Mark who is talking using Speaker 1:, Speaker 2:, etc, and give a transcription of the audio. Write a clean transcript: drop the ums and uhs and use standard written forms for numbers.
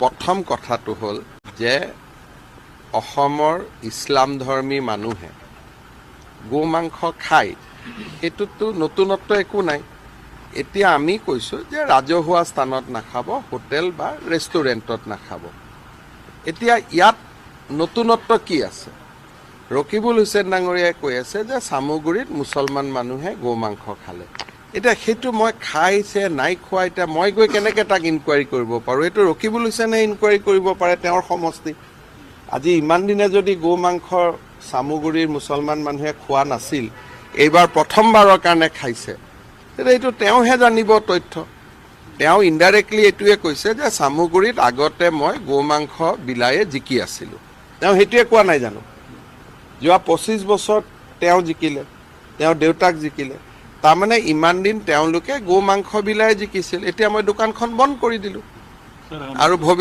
Speaker 1: প্ৰথম কথাটো হ'ল যে অসমৰ ইছলাম ধৰ্মী মানুহে গো মাংস খায়, সেইটোতো নতুনত্ব একো নাই। এতিয়া আমি কৈছোঁ যে ৰাজহুৱা স্থানত নাখাব, হোটেল বা ৰেষ্টুৰেণ্টত নাখাব। এতিয়া ইয়াত নতুনত্ব কি আছে? ৰকিবুল হুছেইন ডাঙৰীয়াই কৈ আছে যে চামগুৰিত মুছলমান মানুহে গো মাংস খালে। এতিয়া সেইটো মই খাইছে নাই খোৱা, এতিয়া মই গৈ কেনেকৈ তাক ইনকুৱাৰী কৰিব পাৰোঁ? এইটো ৰকিবুল হুছেইনে ইনকুৱাৰী কৰিব পাৰে, তেওঁৰ সমষ্টি। আজি ইমান দিনে যদি গো মাংস চামগুৰিৰ মুছলমান মানুহে খোৱা নাছিল, এইবাৰ প্ৰথমবাৰৰ কাৰণে খাইছে, তেতিয়া এইটো তেওঁহে জানিব তথ্য। তেওঁ ইনডাইৰেক্টলি এইটোৱে কৈছে যে চামগুৰিত আগতে মই গো মাংস বিলায়ে জিকি আছিলোঁ। তেওঁ সেইটোৱে কোৱা নাই জানো? যোৱা 25 বছৰত তেওঁ জিকিলে, তেওঁৰ দেউতাক জিকিলে। তাৰমানে ইমান দিন তেওঁলোকে গো মাংস বিলাই জিকিছিল, এতিয়া মই দোকানখন বন্ধ কৰি দিলোঁ আৰু